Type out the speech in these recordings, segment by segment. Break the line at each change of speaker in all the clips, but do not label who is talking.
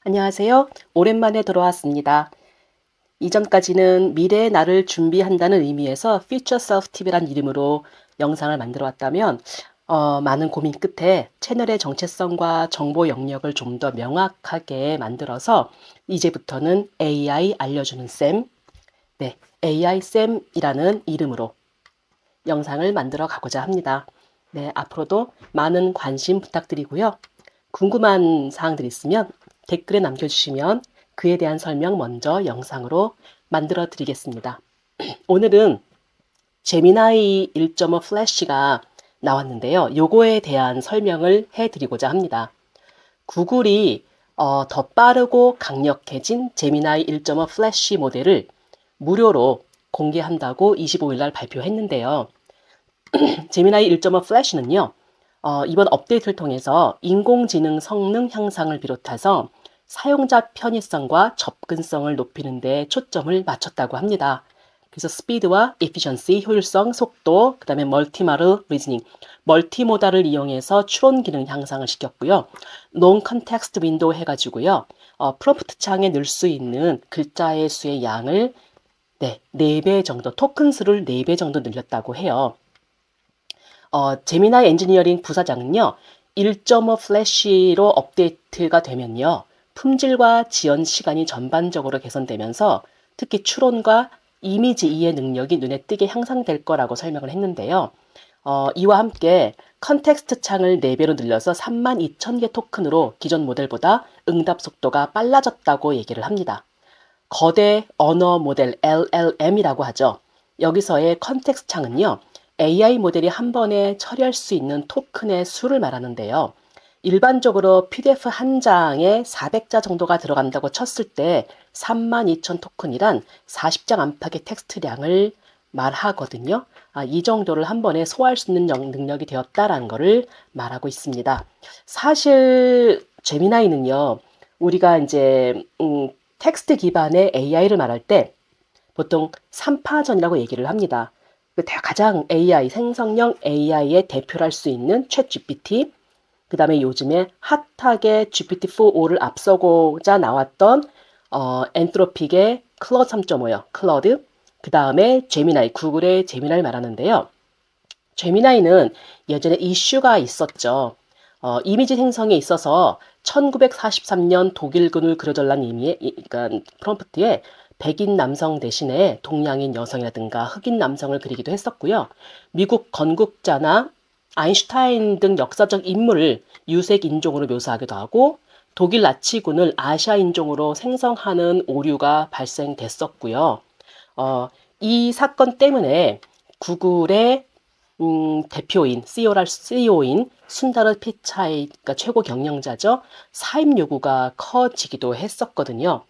안녕하세요. 오랜만에 돌아왔습니다. 이전까지는 미래의 나를 준비한다는 의미에서 Future Self TV란 이름으로 영상을 만들어 왔다면 많은 고민 끝에 채널의 정체성과 정보 영역을 좀 더 명확하게 만들어서 이제부터는 AI 알려주는 쌤, 네, AI 쌤이라는 이름으로 영상을 만들어 가고자 합니다. 네, 앞으로도 많은 관심 부탁드리고요. 궁금한 사항들 있으면 댓글에 남겨주시면 그에 대한 설명 먼저 영상으로 만들어 드리겠습니다. 오늘은 제미나이 1.5 플래시가 나왔는데요. 요거에 대한 설명을 해드리고자 합니다. 구글이 더 빠르고 강력해진 제미나이 1.5 플래시 모델을 무료로 공개한다고 25일 날 발표했는데요. 제미나이 1.5 플래시는요. 이번 업데이트를 통해서 인공지능 성능 향상을 비롯해서 사용자 편의성과 접근성을 높이는 데 초점을 맞췄다고 합니다. 그래서 스피드와 efficiency, 효율성, 속도, 그 다음에 멀티모달 리즈닝, 멀티모달을 이용해서 추론 기능 향상을 시켰고요. 논 컨텍스트 윈도우 해가지고요. 프롬프트 창에 넣을 수 있는 글자의 수의 양을 4배 정도, 토큰 수를 4배 정도 늘렸다고 해요. 제미나이 엔지니어링 부사장은요, 1.5 플래시로 업데이트가 되면요, 품질과 지연 시간이 전반적으로 개선되면서 특히 추론과 이미지 이해 능력이 눈에 띄게 향상될 거라고 설명을 했는데요. 이와 함께 컨텍스트 창을 4배로 늘려서 32,000개 토큰으로 기존 모델보다 응답 속도가 빨라졌다고 얘기를 합니다. 거대 언어 모델 LLM이라고 하죠. 여기서의 컨텍스트 창은요, AI 모델이 한 번에 처리할 수 있는 토큰의 수를 말하는데요. 일반적으로 PDF 한 장에 400자 정도가 들어간다고 쳤을 때 32,000 토큰이란 40장 안팎의 텍스트량을 말하거든요. 이 정도를 한 번에 소화할 수 있는 능력이 되었다라는 것을 말하고 있습니다. 사실 제미나이는요, 우리가 이제 텍스트 기반의 AI를 말할 때 보통 3파전이라고 얘기를 합니다. 가장 AI, 생성형 AI의 대표를 할 수 있는 챗 GPT, 그 다음에 요즘에 핫하게 GPT-4o를 앞서고자 나왔던 엔트로픽의 클러드 3.5요. 클러드. 그 다음에 제미나이, 구글의 제미나이를 말하는데요. 제미나이는 예전에 이슈가 있었죠. 이미지 생성에 있어서 1943년 독일군을 그려달라는 그러니까 프롬프트에 백인 남성 대신에 동양인 여성이라든가 흑인 남성을 그리기도 했었고요. 미국 건국자나 아인슈타인 등 역사적 인물을 유색 인종으로 묘사하기도 하고 독일 나치군을 아시아 인종으로 생성하는 오류가 발생됐었고요. 이 사건 때문에 구글의 대표인, CEO인 순다르 피차이, 그러니까 최고 경영자죠. 사임 요구가 커지기도 했었거든요.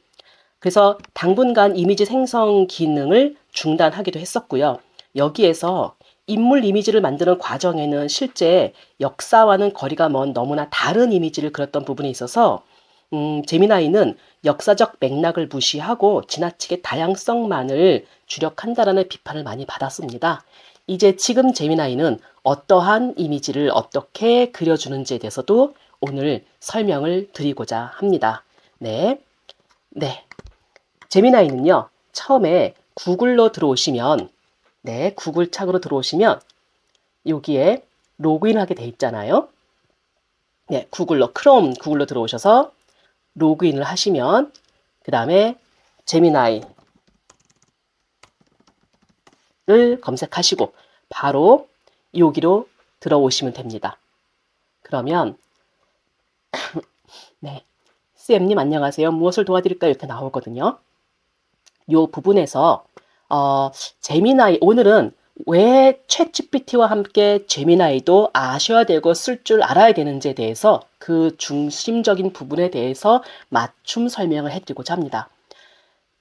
그래서 당분간 이미지 생성 기능을 중단하기도 했었고요. 여기에서 인물 이미지를 만드는 과정에는 실제 역사와는 거리가 먼 너무나 다른 이미지를 그렸던 부분이 있어서 제미나이는 역사적 맥락을 무시하고 지나치게 다양성만을 주력한다라는 비판을 많이 받았습니다. 이제 지금 제미나이는 어떠한 이미지를 어떻게 그려주는지에 대해서도 오늘 설명을 드리고자 합니다. 네. 네. 제미나이는요, 처음에 구글로 들어오시면, 구글 창으로 들어오시면, 여기에 로그인하게 돼 있잖아요. 네, 구글로 들어오셔서 로그인을 하시면, 그 다음에 제미나이를 검색하시고, 바로 여기로 들어오시면 됩니다. 그러면, 네, 쌤님 안녕하세요. 무엇을 도와드릴까요? 이렇게 나오거든요. 요 부분에서 제미나이 오늘은 왜 챗GPT와 함께 제미나이도 아셔야 되고 쓸 줄 알아야 되는지에 대해서 그 중심적인 부분에 대해서 맞춤 설명을 해드리고자 합니다.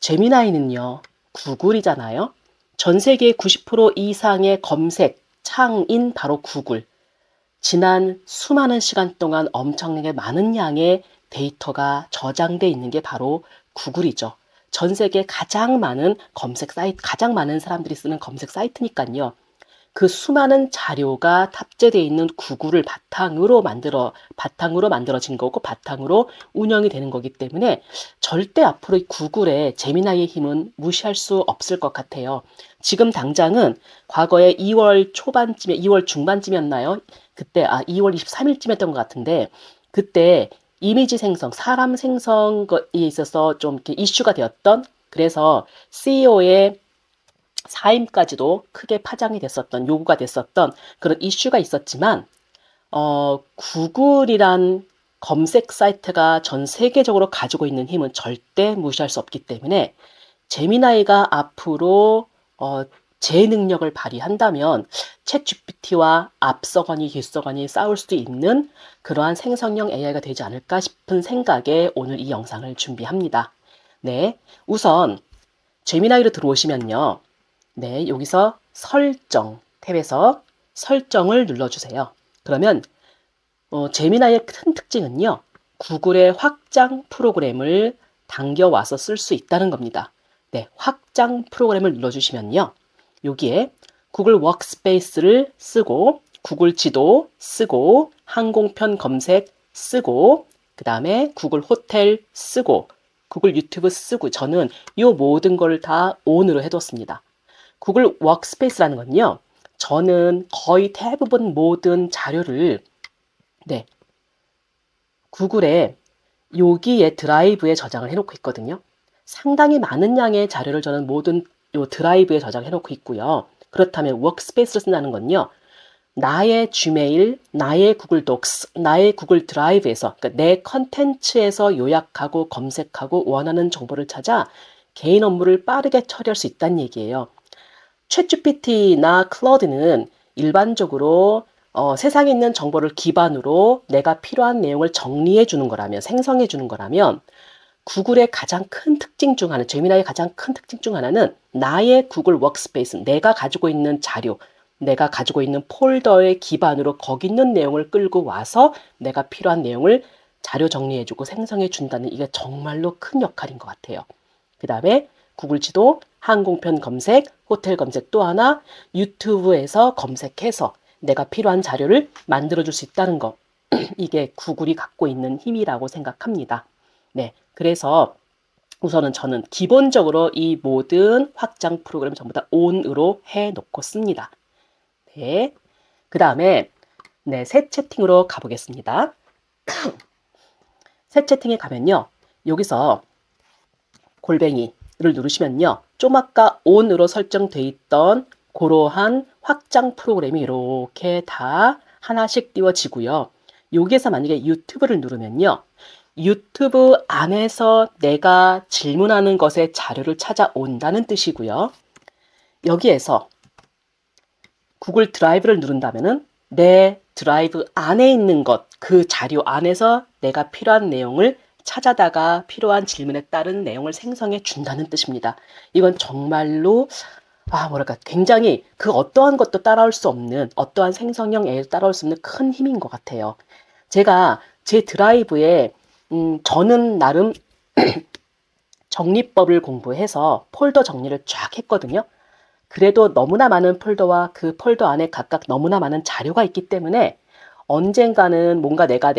제미나이는요, 구글이잖아요. 전 세계 90% 이상의 검색 창인 바로 구글. 지난 수많은 시간 동안 엄청나게 많은 양의 데이터가 저장돼 있는 게 바로 구글이죠. 전 세계 가장 많은 검색 사이트, 가장 많은 사람들이 쓰는 검색 사이트니까요. 그 수많은 자료가 탑재되어 있는 구글을 바탕으로 만들어진 거고 바탕으로 운영이 되는 거기 때문에 절대 앞으로 이 구글의 제미나이의 힘은 무시할 수 없을 것 같아요. 지금 당장은 과거에 2월 초반쯤에 2월 중반쯤이었나요? 그때 2월 23일쯤이었던 것 같은데 그때 이미지 생성, 사람 생성에 있어서 좀 이렇게 이슈가 되었던 그래서 CEO의 사임까지도 크게 파장이 됐었던 요구가 됐었던 그런 이슈가 있었지만 구글이란 검색 사이트가 전 세계적으로 가지고 있는 힘은 절대 무시할 수 없기 때문에 제미나이가 앞으로 제 능력을 발휘한다면 챗GPT와 앞서거니 뒤서거니 싸울 수도 있는 그러한 생성형 AI가 되지 않을까 싶은 생각에 오늘 이 영상을 준비합니다. 네, 우선 제미나이로 들어오시면요. 네, 여기서 설정 탭에서 설정을 눌러주세요. 그러면 제미나이의 큰 특징은요. 구글의 확장 프로그램을 당겨와서 쓸 수 있다는 겁니다. 네, 확장 프로그램을 눌러주시면요. 여기에 구글 워크스페이스를 쓰고 구글 지도 쓰고 항공편 검색 쓰고 그 다음에 구글 호텔 쓰고 구글 유튜브 쓰고 저는 이 모든 걸 다 ON으로 해뒀습니다. 구글 워크스페이스라는 건요. 저는 거의 대부분 모든 자료를 네, 구글에 여기에 드라이브에 저장을 해놓고 있거든요. 상당히 많은 양의 자료를 저는 모든 요 드라이브에 저장해 놓고 있고요. 그렇다면 워크스페이스를 쓴다는 건요. 나의 지메일, 나의 구글 독스, 나의 구글 드라이브에서 그러니까 내 컨텐츠에서 요약하고 검색하고 원하는 정보를 찾아 개인 업무를 빠르게 처리할 수 있다는 얘기예요. 챗GPT나 클라우드는 일반적으로 세상에 있는 정보를 기반으로 내가 필요한 내용을 정리해 주는 거라면, 생성해 주는 거라면 구글의 가장 큰 특징 중 하나, 제미나이의 가장 큰 특징 중 하나는 나의 구글 워크스페이스, 내가 가지고 있는 자료, 내가 가지고 있는 폴더의 기반으로 거기 있는 내용을 끌고 와서 내가 필요한 내용을 자료 정리해주고 생성해준다는 이게 정말로 큰 역할인 것 같아요. 그 다음에 구글 지도, 항공편 검색, 호텔 검색 또 하나 유튜브에서 검색해서 내가 필요한 자료를 만들어줄 수 있다는 거. 이게 구글이 갖고 있는 힘이라고 생각합니다. 네, 그래서 우선은 저는 기본적으로 이 모든 확장 프로그램 전부 다 ON으로 해놓고 씁니다. 네, 그 다음에 네, 새 채팅으로 가보겠습니다. 새 채팅에 가면요. 여기서 골뱅이를 누르시면요. 좀 아까 ON으로 설정돼 있던 그러한 확장 프로그램이 이렇게 다 하나씩 띄워지고요. 여기에서 만약에 유튜브를 누르면요. 유튜브 안에서 내가 질문하는 것의 자료를 찾아온다는 뜻이고요. 여기에서 구글 드라이브를 누른다면은 내 드라이브 안에 있는 것, 그 자료 안에서 내가 필요한 내용을 찾아다가 필요한 질문에 따른 내용을 생성해 준다는 뜻입니다. 이건 정말로 뭐랄까 굉장히 그 어떠한 것도 따라올 수 없는 어떠한 생성형 AI도 따라올 수 없는 큰 힘인 것 같아요. 제가 제 드라이브에 저는 나름 정리법을 공부해서 폴더 정리를 쫙 했거든요. 그래도 너무나 많은 폴더와 그 폴더 안에 각각 너무나 많은 자료가 있기 때문에 언젠가는 뭔가 내가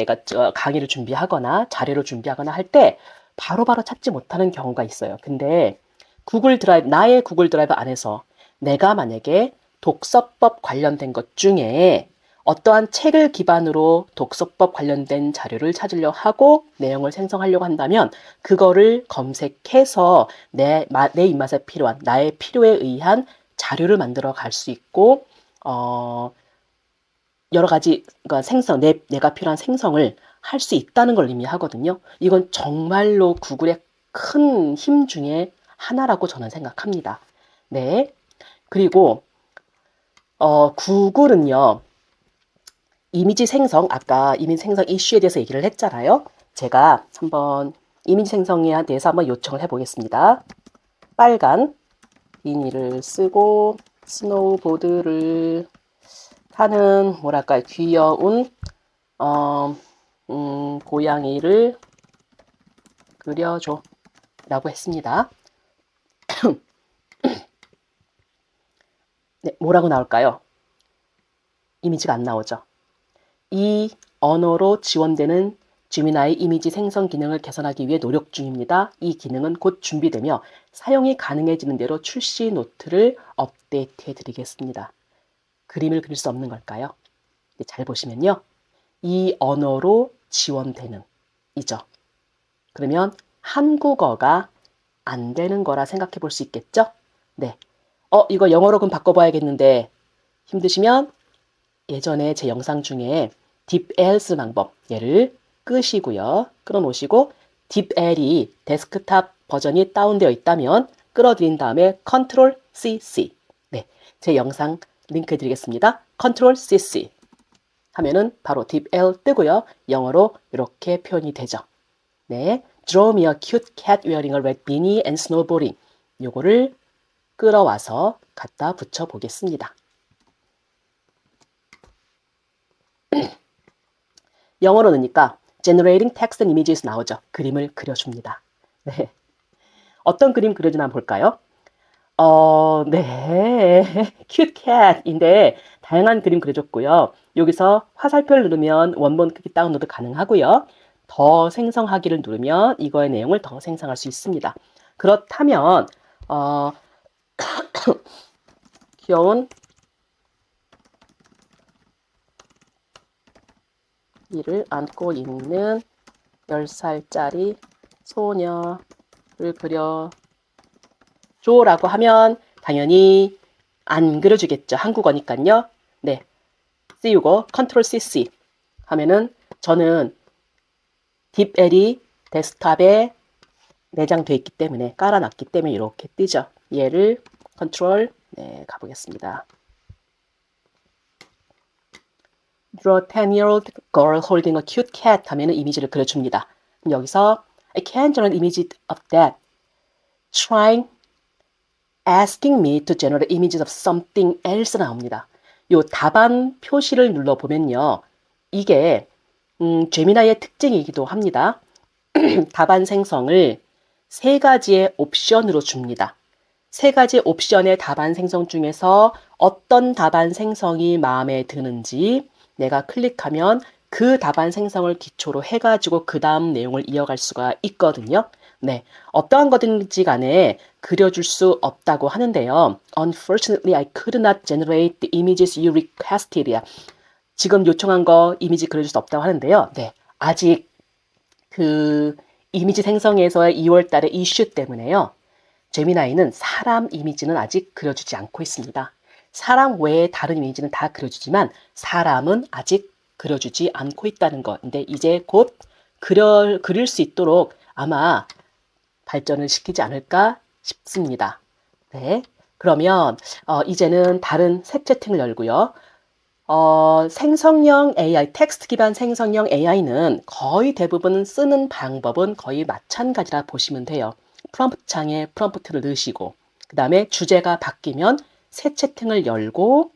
강의를 준비하거나 자료를 준비하거나 할 때 바로바로 찾지 못하는 경우가 있어요. 근데 구글 드라이브, 나의 구글 드라이브 안에서 내가 만약에 독서법 관련된 것 중에 어떠한 책을 기반으로 독서법 관련된 자료를 찾으려 하고 내용을 생성하려고 한다면 그거를 검색해서 내 입맛에 필요한 나의 필요에 의한 자료를 만들어 갈 수 있고 여러 가지 그러니까 내가 필요한 생성을 할 수 있다는 걸 의미하거든요. 이건 정말로 구글의 큰 힘 중에 하나라고 저는 생각합니다. 네. 그리고 구글은요. 이미지 생성, 아까 이미지 생성 이슈에 대해서 얘기를 했잖아요. 제가 한번 이미지 생성에 대해서 한번 요청을 해보겠습니다. 빨간 비닐을 쓰고 스노우보드를 타는 뭐랄까 귀여운 고양이를 그려줘 라고 했습니다. 네, 뭐라고 나올까요? 이미지가 안 나오죠. 이 언어로 지원되는 제미나이 이미지 생성 기능을 개선하기 위해 노력 중입니다. 이 기능은 곧 준비되며 사용이 가능해지는 대로 출시 노트를 업데이트해 드리겠습니다. 그림을 그릴 수 없는 걸까요? 잘 보시면요. 이 언어로 지원되는 이죠. 그러면 한국어가 안 되는 거라 생각해 볼 수 있겠죠? 네. 이거 영어로 그럼 바꿔봐야겠는데 힘드시면 예전에 제 영상 중에 딥L 쓰는 방법 얘를 끄시고요. 끌어놓으시고 딥L이 데스크탑 버전이 다운되어 있다면 끌어들인 다음에 컨트롤 CC 네, 제 영상 링크 드리겠습니다. 컨트롤 CC 하면은 바로 딥L 뜨고요. 영어로 이렇게 표현이 되죠. 네, Draw me a cute cat wearing a red beanie and snowboarding 요거를 끌어와서 갖다 붙여 보겠습니다. 영어로 넣으니까 generating text and images 나오죠. 그림을 그려줍니다. 네. 어떤 그림 그려주나 한번 볼까요? 네. cute cat인데 다양한 그림 그려줬고요. 여기서 화살표를 누르면 원본 크기 다운로드 가능하고요. 더 생성하기를 누르면 이거의 내용을 더 생성할 수 있습니다. 그렇다면 귀여운 이를 안고 있는 10살짜리 소녀를 그려줘라고 하면 당연히 안 그려주겠죠. 한국어니까요. 네, 띄우고 컨트롤 CC 하면은 저는 딥L이 데스크탑에 내장되어 있기 때문에 깔아놨기 때문에 이렇게 뜨죠. 얘를 컨트롤 네, 가보겠습니다. Draw a 10-year-old girl holding a cute cat 하면은 이미지를 그려줍니다. 여기서 I can't generate image of that. Trying asking me to generate images of something else 나옵니다. 요 답안 표시를 눌러보면요. 이게 제미나이의 특징이기도 합니다. 답안 생성을 3가지의 옵션으로 줍니다. 3가지 옵션의 답안 생성 중에서 어떤 답안 생성이 마음에 드는지 내가 클릭하면 그 답안 생성을 기초로 해가지고 그 다음 내용을 이어갈 수가 있거든요. 네, 어떠한 거든지 간에 그려줄 수 없다고 하는데요. Unfortunately, I could not generate the images you requested. 지금 요청한 거 이미지 그려줄 수 없다고 하는데요. 네, 아직 그 이미지 생성에서의 2월 달의 이슈 때문에요. 제미나이는 사람 이미지는 아직 그려주지 않고 있습니다. 사람 외에 다른 이미지는 다 그려주지만 사람은 아직 그려주지 않고 있다는 거. 근데 이제 곧 그릴 수 있도록 아마 발전을 시키지 않을까 싶습니다. 네, 그러면 이제는 다른 새 채팅을 열고요. 생성형 AI, 텍스트 기반 생성형 AI는 거의 대부분 쓰는 방법은 거의 마찬가지라 보시면 돼요. 프롬프트 창에 프롬프트를 넣으시고 그 다음에 주제가 바뀌면 새 채팅을 열고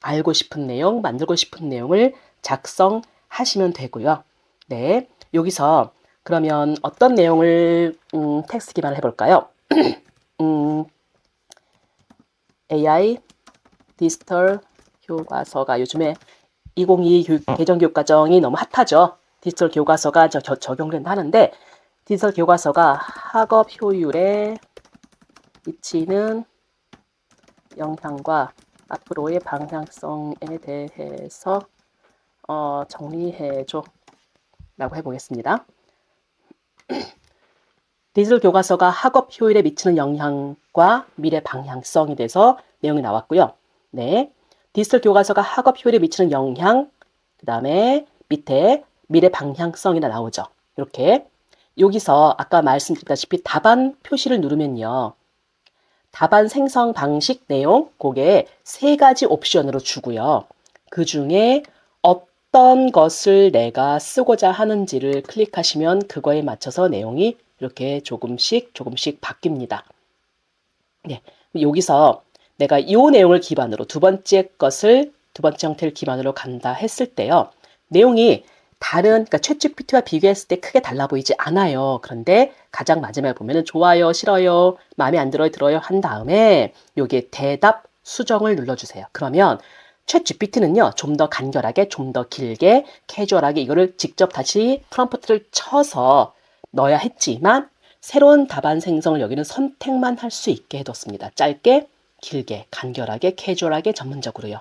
알고 싶은 내용, 만들고 싶은 내용을 작성하시면 되고요. 네, 여기서 그러면 어떤 내용을 텍스트 기반을 해볼까요? AI 디지털 교과서가 요즘에 2022 개정교육과정이 너무 핫하죠. 디지털 교과서가 적용된다 하는데 디지털 교과서가 학업 효율에 미치는 영향과 앞으로의 방향성에 대해서 정리해줘 라고 해보겠습니다. 디지털 교과서가 학업 효율에 미치는 영향과 미래 방향성에 대해서 내용이 나왔고요. 네, 디지털 교과서가 학업 효율에 미치는 영향, 그 다음에 밑에 미래 방향성이나 나오죠. 이렇게 여기서 아까 말씀드렸다시피 답안 표시를 누르면요. 답안 생성 방식 내용 그게 3가지 옵션으로 주고요. 그 중에 어떤 것을 내가 쓰고자 하는지를 클릭하시면 그거에 맞춰서 내용이 이렇게 조금씩 바뀝니다. 네, 여기서 내가 이 내용을 기반으로 두 번째 형태를 기반으로 간다 했을 때요. 내용이 그러니까 챗GPT와 비교했을 때 크게 달라 보이지 않아요. 그런데 가장 마지막에 보면은 좋아요, 싫어요, 마음에 안 들어요, 들어요 한 다음에 여기에 대답 수정을 눌러주세요. 그러면 챗 GPT는요, 좀 더 간결하게, 좀 더 길게, 캐주얼하게 이거를 직접 다시 프롬프트를 쳐서 넣어야 했지만 새로운 답안 생성을 여기는 선택만 할 수 있게 해뒀습니다. 짧게, 길게, 간결하게, 캐주얼하게, 전문적으로요.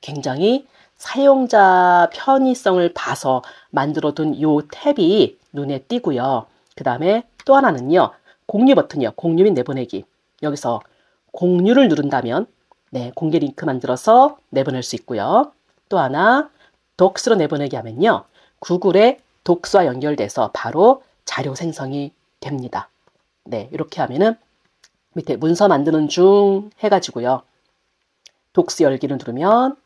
굉장히 사용자 편의성을 봐서 만들어둔 이 탭이 눈에 띄고요. 그 다음에 또 하나는요. 공유 버튼이요. 공유 및 내보내기. 여기서 공유를 누른다면 네, 공개 링크 만들어서 내보낼 수 있고요. 또 하나 독스로 내보내기 하면요. 구글의 독스와 연결돼서 바로 자료 생성이 됩니다. 네, 이렇게 하면은 밑에 문서 만드는 중 해가지고요. 독스 열기를 누르면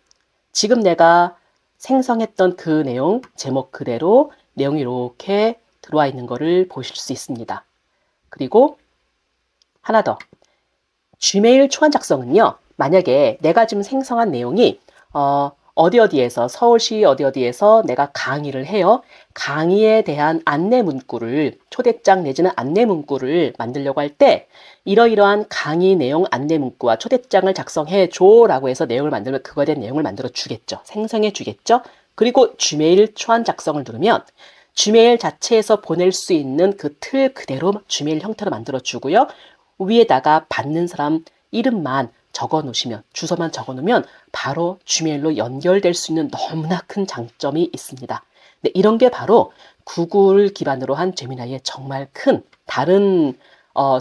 지금 내가 생성했던 그 내용, 제목 그대로 내용이 이렇게 들어와 있는 거를 보실 수 있습니다. 그리고 하나 더. 지메일 초안 작성은요. 만약에 내가 지금 생성한 내용이 어디에서 서울시 어디에서 내가 강의를 해요. 강의에 대한 안내 문구를 초대장 내지는 안내 문구를 만들려고 할 때 이러이러한 강의 내용 안내 문구와 초대장을 작성해 줘라고 해서 내용을 만들면 그거에 대한 내용을 만들어 주겠죠. 생성해 주겠죠. 그리고 지메일 초안 작성을 누르면 지메일 자체에서 보낼 수 있는 그 틀 그대로 지메일 형태로 만들어 주고요. 위에다가 받는 사람 이름만 적어 놓으시면 주소만 적어 놓으면 바로 지메일로 연결될 수 있는 너무나 큰 장점이 있습니다. 네, 이런 게 바로 구글 기반으로 한 제미나이의 정말 큰 다른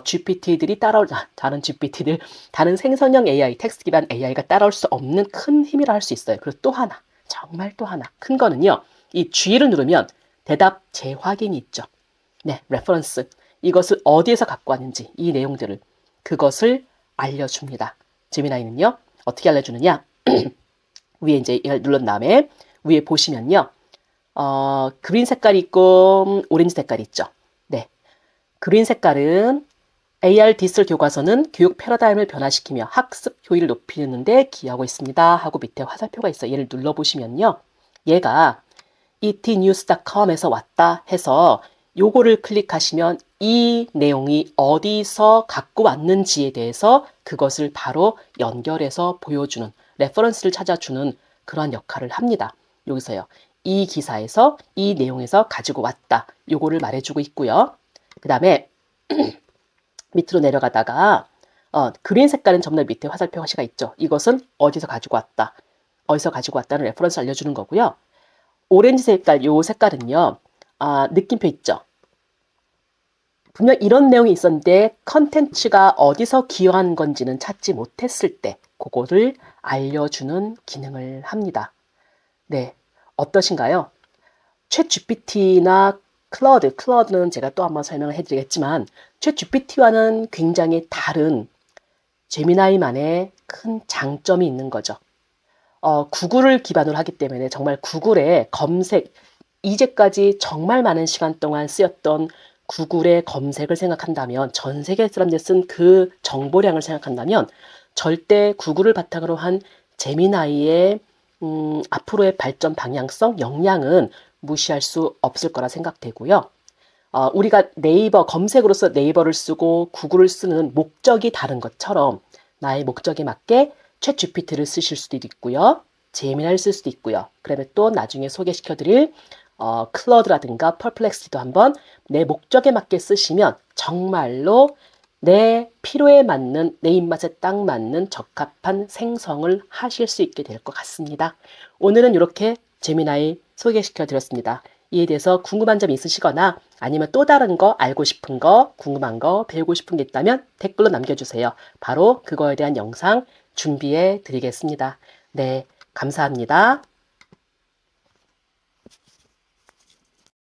GPT들이 다른 GPT들, 다른 생성형 AI, 텍스트 기반 AI가 따라올 수 없는 큰 힘이라 할 수 있어요. 그리고 또 하나, 정말 또 하나 큰 거는요. 이 G를 누르면 대답 재확인이 있죠. 네, 레퍼런스. 이것을 어디에서 갖고 왔는지 이 내용들을 그것을 알려줍니다. 제미나이는요. 어떻게 알려주느냐. 위에 이제 이걸 눌른 다음에 위에 보시면요. 그린 색깔이 있고 오렌지 색깔이 있죠. 네, 그린 색깔은 AR 디지털 교과서는 교육 패러다임을 변화시키며 학습 효율을 높이는 데 기여하고 있습니다. 하고 밑에 화살표가 있어요. 얘를 눌러보시면요. 얘가 etnews.com에서 왔다 해서 요거를 클릭하시면 이 내용이 어디서 갖고 왔는지에 대해서 그것을 바로 연결해서 보여주는 레퍼런스를 찾아주는 그런 역할을 합니다. 여기서요. 이 기사에서 이 내용에서 가지고 왔다. 요거를 말해주고 있고요. 그 다음에 밑으로 내려가다가 그린 색깔은 전부 다 밑에 화살표 표시가 있죠. 이것은 어디서 가지고 왔다. 어디서 가지고 왔다는 레퍼런스 알려주는 거고요. 오렌지 색깔, 요 색깔은요. 느낌표 있죠. 분명 이런 내용이 있었는데 컨텐츠가 어디서 기여한 건지는 찾지 못했을 때 그거를 알려주는 기능을 합니다. 네, 어떠신가요? 챗 GPT나 클라우드는 제가 또 한번 설명을 해드리겠지만 챗 GPT와는 굉장히 다른 제미나이만의 큰 장점이 있는 거죠. 구글을 기반으로 하기 때문에 정말 구글의 검색, 이제까지 정말 많은 시간 동안 쓰였던 구글의 검색을 생각한다면, 전 세계 사람들이 쓴 그 정보량을 생각한다면 절대 구글을 바탕으로 한 제미나이의 앞으로의 발전 방향성, 역량은 무시할 수 없을 거라 생각되고요. 우리가 네이버 검색으로서 네이버를 쓰고 구글을 쓰는 목적이 다른 것처럼 나의 목적에 맞게 챗 GPT를 쓰실 수도 있고요. 제미나이를 쓸 수도 있고요. 그러면 또 나중에 소개시켜드릴 클러드라든가 퍼플렉시티도 한번 내 목적에 맞게 쓰시면 정말로 내 필요에 맞는, 내 입맛에 딱 맞는 적합한 생성을 하실 수 있게 될 것 같습니다. 오늘은 이렇게 제미나이 소개시켜드렸습니다. 이에 대해서 궁금한 점이 있으시거나 아니면 또 다른 거 알고 싶은 거, 궁금한 거, 배우고 싶은 게 있다면 댓글로 남겨주세요. 바로 그거에 대한 영상 준비해 드리겠습니다. 네, 감사합니다.